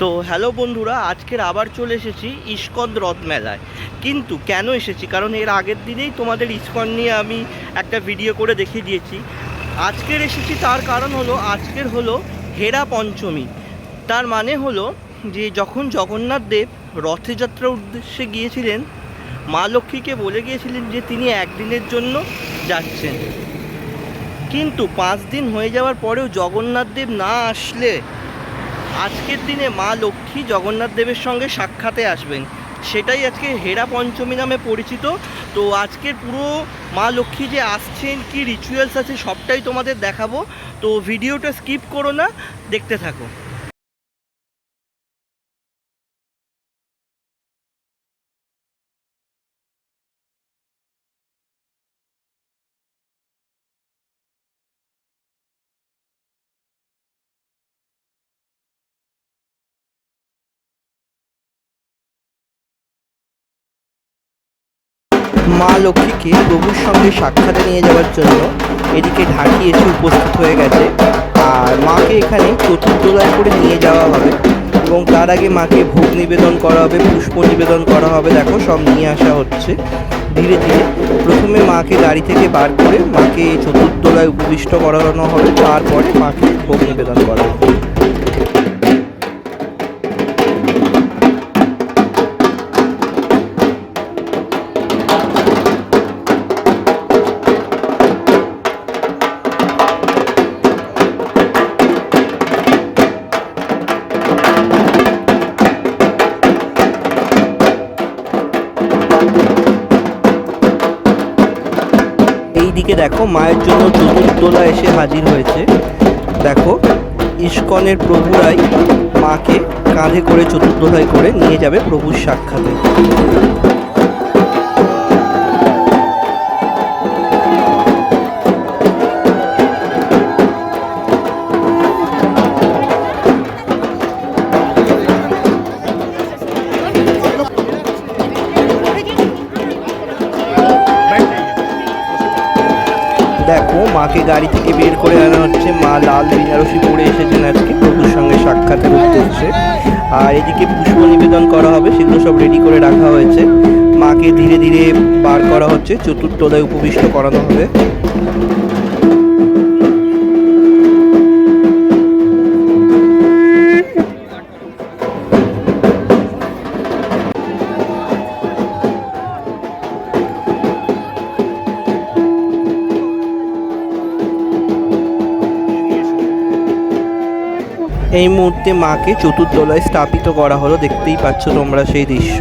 তো হ্যালো বন্ধুরা, আজকের আবার চলে এসেছি ইস্কন রথ মেলায়। কিন্তু কেন এসেছি, কারণ এর আগের দিনেই তোমাদের ইস্কন নিয়ে আমি একটা ভিডিও করে দেখিয়ে দিয়েছি। আজকের এসেছি তার কারণ হলো আজকের হলো হেরা পঞ্চমী। তার মানে হলো যে যখন জগন্নাথ দেব রথযাত্রার উদ্দেশ্যে গিয়েছিলেন, মা লক্ষ্মীকে বলে গিয়েছিলেন যে তিনি একদিনের জন্য যাচ্ছেন। কিন্তু 5 দিন হয়ে যাওয়ার পরেও জগন্নাথ দেব না আসলে আজকের দিনে মা লক্ষ্মী জগন্নাথ দেবের সঙ্গে সাক্ষাতে আসবেন। সেটাই আজকে হেরা পঞ্চমী নামে পরিচিত। তো আজকের পুরো মা লক্ষ্মী যে আসছেন, কি রিচুয়ালস আছে সবটাই তোমাদের দেখাবো। তো ভিডিওটা স্কিপ করো না, দেখতে থাকো। মা লক্ষ্মীকে প্রভুর সঙ্গে সাক্ষাতে নিয়ে যাওয়ার জন্য এদিকে ঢাকি এসে উপস্থিত হয়ে গেছে। আর মাকে এখানে চতুর্দোলায় করে নিয়ে যাওয়া হবে এবং তার আগে মাকে ভোগ নিবেদন করা হবে, পুষ্প নিবেদন করা হবে। দেখো সব নিয়ে আসা হচ্ছে ধীরে ধীরে। প্রথমে মাকে গাড়ি থেকে বার করে মাকে চতুর্দোলায় উপবিষ্ট করানো হবে, তারপরে মাকে ভোগ নিবেদন করা হবে। এইদিকে দেখো মায়ের জন্য চতুর্দোলা এসে হাজির হয়েছে। দেখো ইস্কনের প্রভুরাই মাকে কাঁধে করে চতুর্দোলায় করে নিয়ে যাবে প্রভুর সাক্ষাতে। দেখো মাকে গাড়ি থেকে বের করে আনা হচ্ছে। মা লাল বেনারসি পরে এসেছেন আজকে প্রভুর সঙ্গে সাক্ষাতের উদ্দেশ্যে। আর এদিকে পুষ্প নিবেদন করা হবে, সেগুলো সব রেডি করে রাখা হয়েছে। মাকে ধীরে ধীরে বার করা হচ্ছে, চতুর্দোলায় উপবিষ্ট করানো হবে। এই মুহূর্তে মাকে চতুর্দোলায় স্থাপিত করা হলো, দেখতেই পাচ্ছ তোমরা সেই দৃশ্য।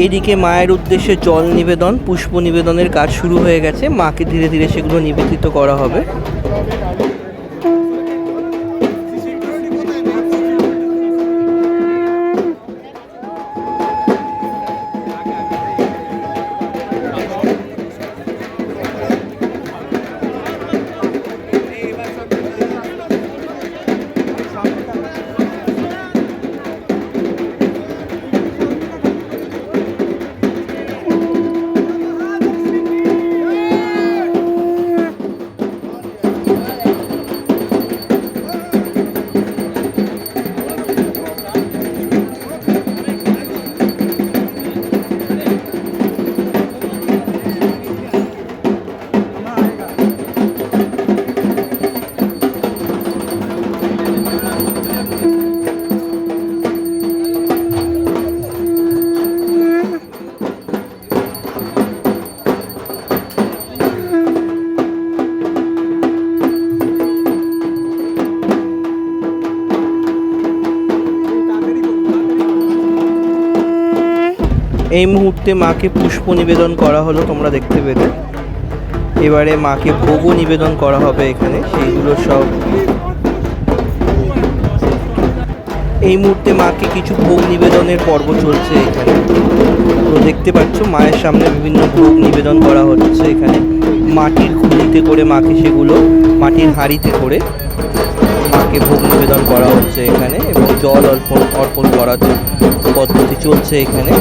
এইদিকে মায়ের উদ্দেশ্যে জল নিবেদন, পুষ্প নিবেদনের কাজ শুরু হয়ে গেছে। মাকে ধীরে ধীরে সেগুলো নিবেদিত করা হবে। এই মুহূর্তে মাকে পুষ্প নিবেদন করা হলো, তোমরা দেখতে পেলে। এবারে মাকে ভোগও নিবেদন করা হবে এখানে, সেইগুলো সব। এই মুহূর্তে মাকে কিছু ভোগ নিবেদনের পর্ব চলছে এখানে। তো দেখতে পাচ্ছ মায়ের সামনে বিভিন্ন ভোগ নিবেদন করা হচ্ছে এখানে। মাটির খুলিতে করে মাকে সেগুলো মাটির হাঁড়িতে করে মাকে ভোগ নিবেদন করা হচ্ছে এখানে, এবং জল অর্পণ করার পদ্ধতি চলছে এখানে।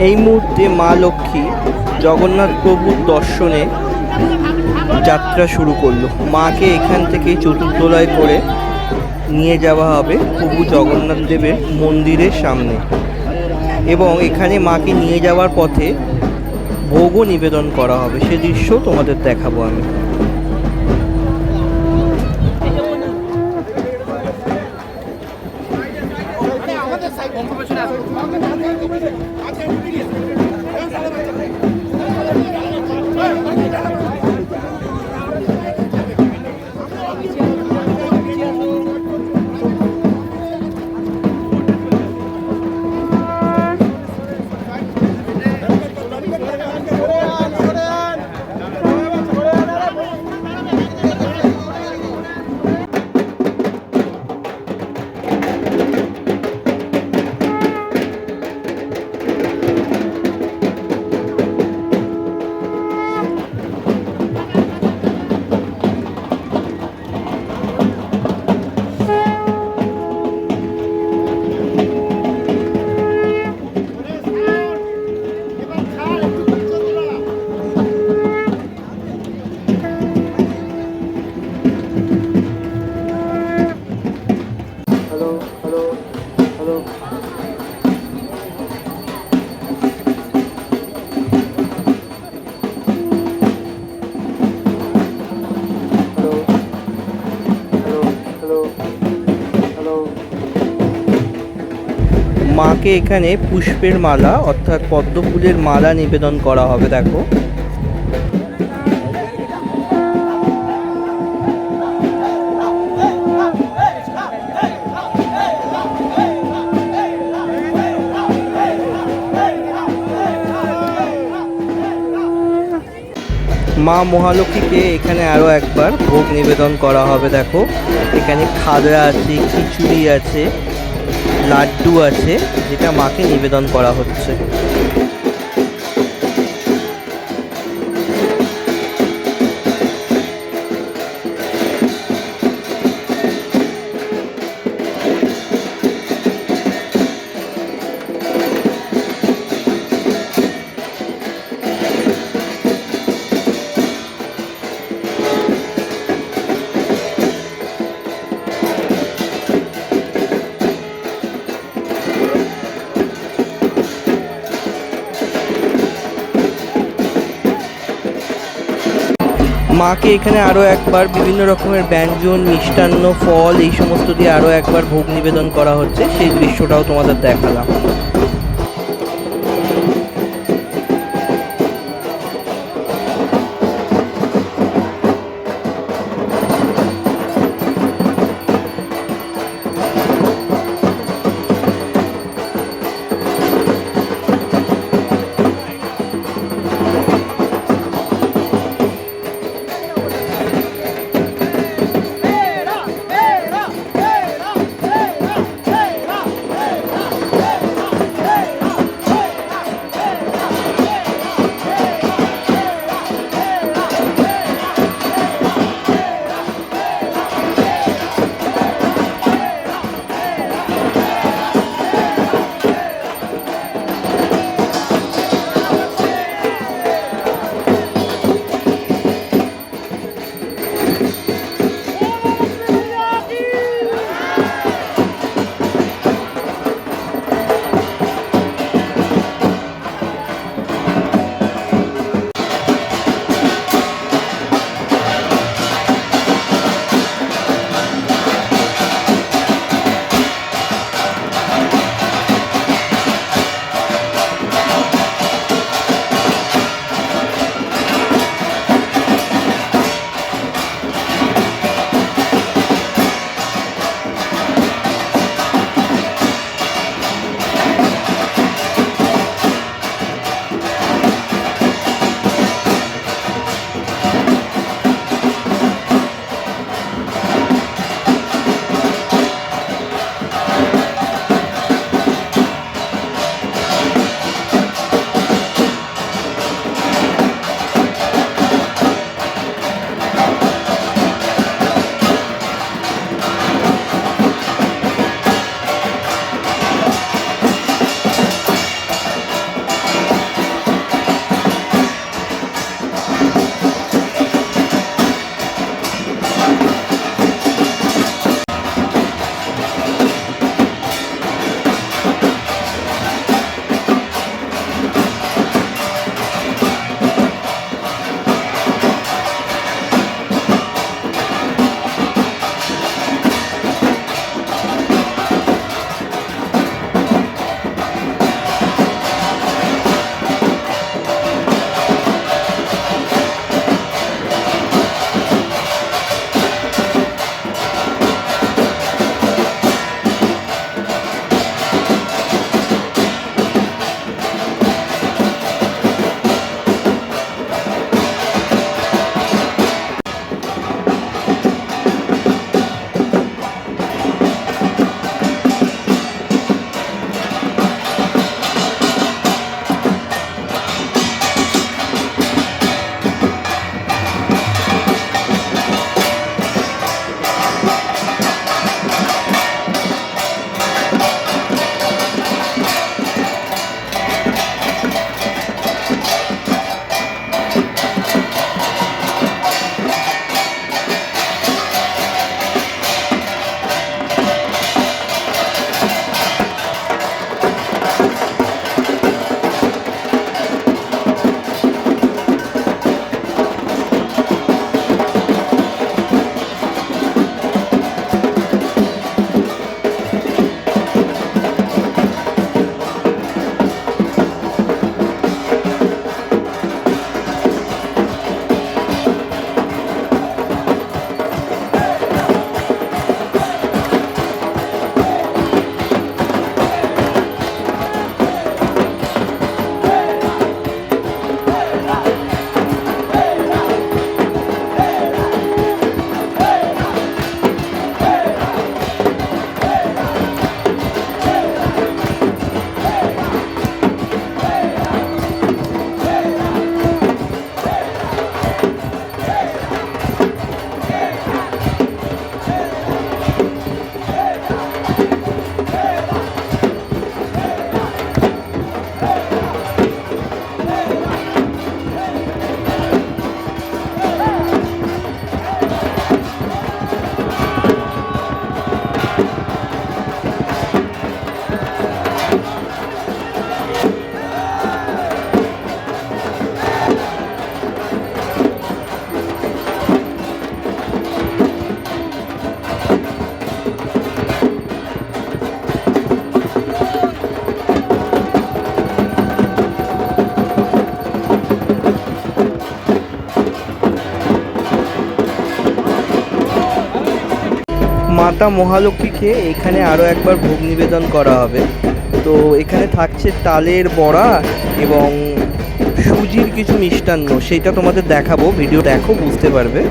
এই মুহূর্তে মা লক্ষ্মী জগন্নাথ প্রভুর দর্শনে যাত্রা শুরু করলো। মাকে এখান থেকে চতুর্দোলায় করে নিয়ে যাওয়া হবে প্রভু জগন্নাথ দেবের মন্দিরের সামনে, এবং এখানে মাকে নিয়ে যাওয়ার পথে ভোগও নিবেদন করা হবে। সে দৃশ্য তোমাদের দেখাবো আমি। মাকে এখানে পুষ্পের মালা অর্থাৎ পদ্ম ফুলের মালা নিবেদন করা হবে। দেখো, মা মহালক্ষ্মীকে এখানে আরও একবার ভোগ নিবেদন করা হবে। দেখো, এখানে খাজা আছে, খিচুড়ি আছে, লাড্ডু আছে, যেটা মাকে নিবেদন করা হচ্ছে। মাকে এখানে আরও একবার বিভিন্ন রকমের ব্যঞ্জন, মিষ্টান্ন, ফল এই সমস্ত দিয়ে আরও একবার ভোগ নিবেদন করা হচ্ছে। সেই দৃশ্যটাও তোমাদের দেখালাম। মাতা মহালক্ষ্মীকে এখানে আরও একবার ভোগ নিবেদন করা হবে। তো এখানে থাকছে তালের বড়া এবং সুজির কিছু মিষ্টান্ন, সেটা তোমাদের দেখাবো, ভিডিও দেখো বুঝতে পারবে।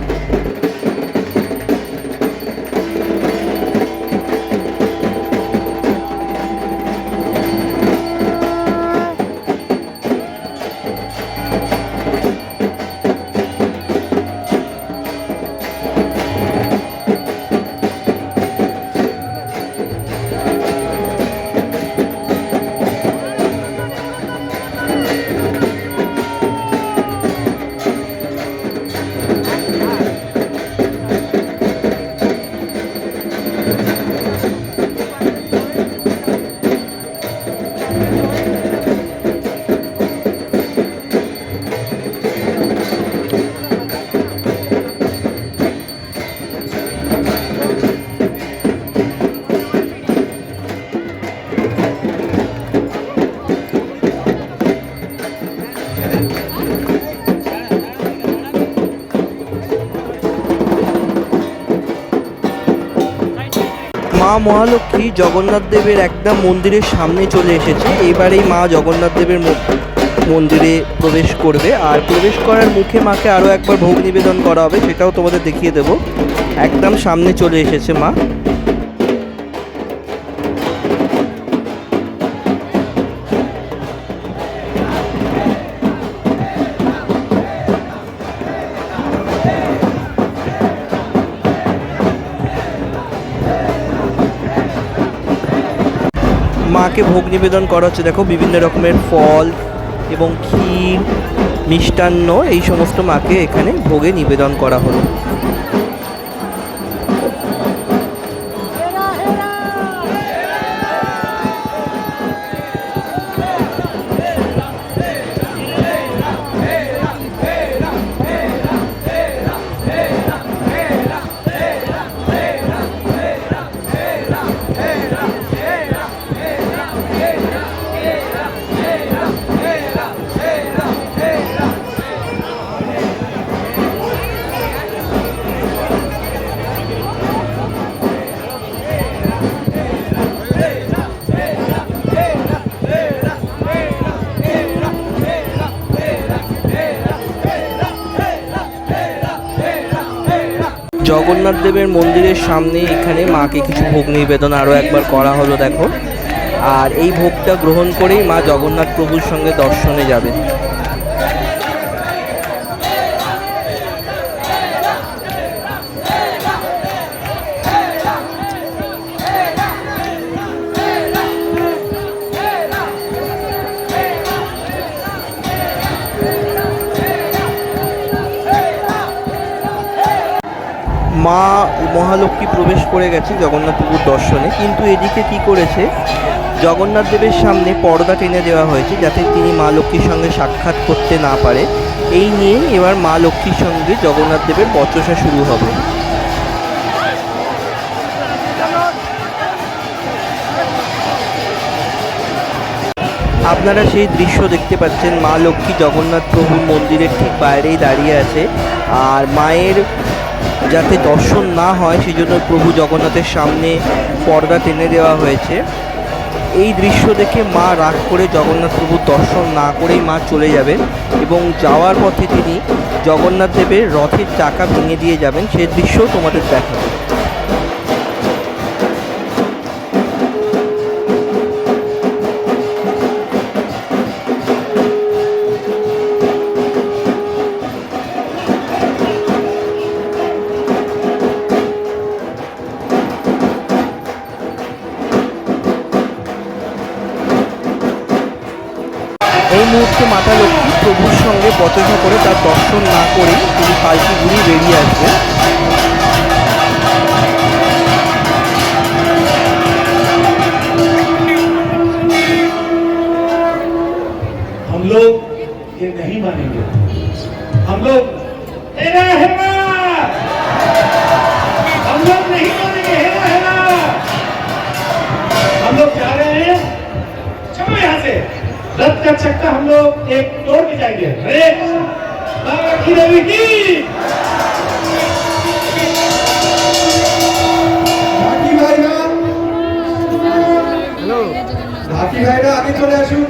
মা মহালক্ষ্মী জগন্নাথ দেবের একদম মন্দিরের সামনে চলে এসেছে। এবারেই মা জগন্নাথ দেবের মন্দিরে প্রবেশ করবে, আর প্রবেশ করার মুখে মাকে আরও একবার ভোগ নিবেদন করা হবে, সেটাও তোমাদের দেখিয়ে দেব। একদম সামনে চলে এসেছে মা। মাকে ভোগ নিবেদন করা হচ্ছে, দেখো বিভিন্ন রকমের ফল এবং ক্ষীর, মিষ্টান্ন, এই সমস্ত মাকে এখানে ভোগে নিবেদন করা হলো। জগন্নাথ দেবের মন্দিরের সামনে এখানে মাকে কিছু ভোগ নিবেদন আরও একবার করা হলো, দেখো। আর এই ভোগটা গ্রহণ করেই মা জগন্নাথ প্রভুর সঙ্গে দর্শনে যাবেন। মা মহালক্ষ্মী প্রবেশ করে গেছে জগন্নাথ প্রভুর দর্শনে, কিন্তু এদিকে কি করেছে, জগন্নাথ দেবের সামনে পর্দা টেনে দেওয়া হয়েছে যাতে তিনি মা লক্ষ্মীর সঙ্গে সাক্ষাৎ করতে না পারে। এই নিয়ে এবার মা লক্ষ্মীর সঙ্গে জগন্নাথ দেবের বচসা শুরু হবে। আপনারা সেই দৃশ্য দেখতে পাচ্ছেন, মা লক্ষ্মী জগন্নাথ প্রভুর মন্দিরের ঠিক বাইরেই দাঁড়িয়ে আছে, আর মায়ের যাতে দর্শন না হয় সেই জন্য প্রভু জগন্নাথের সামনে পর্দা টেনে দেওয়া হয়েছে। এই দৃশ্য দেখে মা রাগ করে জগন্নাথ প্রভুর দর্শন না করেই মা চলে যাবেন, এবং যাওয়ার পথে তিনি জগন্নাথ দেবের রথের চাকা ভেঙে দিয়ে যাবেন, সেই দৃশ্যও তোমাদের দেখাবো। এই মুহূর্তে মাতা লক্ষ্মী প্রভুর সঙ্গে বচসা করে তার দর্শন না করেই তিনি পালকি ঘুরিয়ে বেরিয়ে আসবেন। हम लोग ये नहीं मानेंगे, हम लोग हेरा हेरा, हम लोग नहीं मानेंगे हेरा हेरा। हम लोग जा रहे हैं, चलो यहाँ से रथ का चक्का हम लोग एक तोड़ के जाएंगे। अरे बाबा की देवी की বাকি ভাইরা আগে চলে আসুন,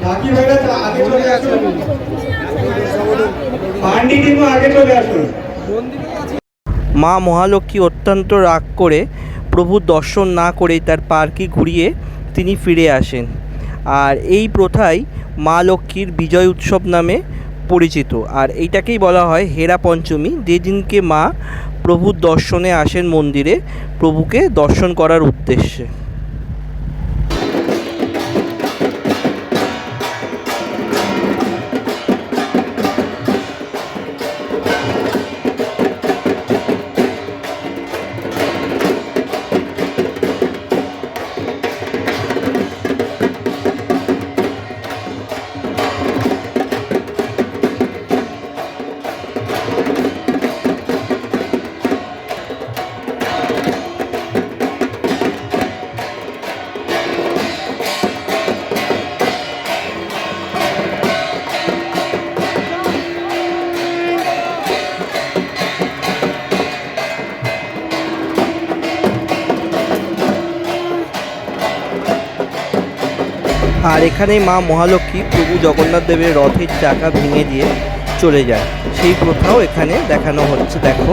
বাকি ভাইরা আগে চলে আসুন, পান্ডি টিমও আগে চলে আসুন। মা মহালক্ষ্মী অত্যন্ত রাগ করে প্রভুর দর্শন না করেই তার পার্কি ঘুরিয়ে তিনি ফিরে আসেন। আর এই প্রথাই মা লক্ষ্মীর বিজয় উৎসব নামে পরিচিত। আর এইটাকেই বলা হয় হেরা পঞ্চমী, যেদিনকে মা প্রভুর দর্শনে আসেন মন্দিরে প্রভুকে দর্শন করার উদ্দেশ্যে। আর এখানে মা মহালক্ষ্মী প্রভু জগন্নাথ দেবের রথের চাকা ভেঙে দিয়ে চলে যায়, সেই প্রথাও এখানে দেখানো হচ্ছে। দেখো,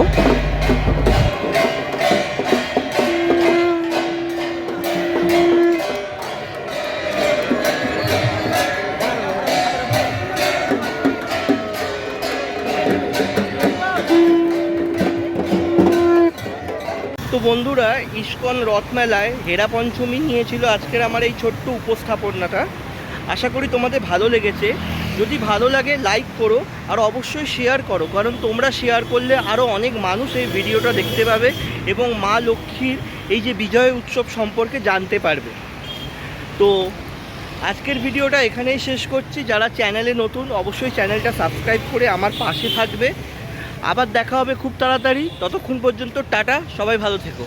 তো বন্ধুরা, ইস্কন রথমেলায় হেরা পঞ্চমী নিয়েছিল আজকের আমার এই ছোট্ট উপস্থাপনাটা। আশা করি তোমাদের ভালো লেগেছে। যদি ভালো লাগে লাইক করো আর অবশ্যই শেয়ার করো, কারণ তোমরা শেয়ার করলে আরও অনেক মানুষ এই ভিডিওটা দেখতে পাবে এবং মা লক্ষ্মীর এই যে বিজয় উৎসব সম্পর্কে জানতে পারবে। তো আজকের ভিডিওটা এখানেই শেষ করছি। যারা চ্যানেলে নতুন অবশ্যই চ্যানেলটা সাবস্ক্রাইব করে আমার পাশে থাকবে। আবার দেখা হবে খুব তাড়াতাড়ি। ততক্ষণ পর্যন্ত টাটা, সবাই ভালো থেকো।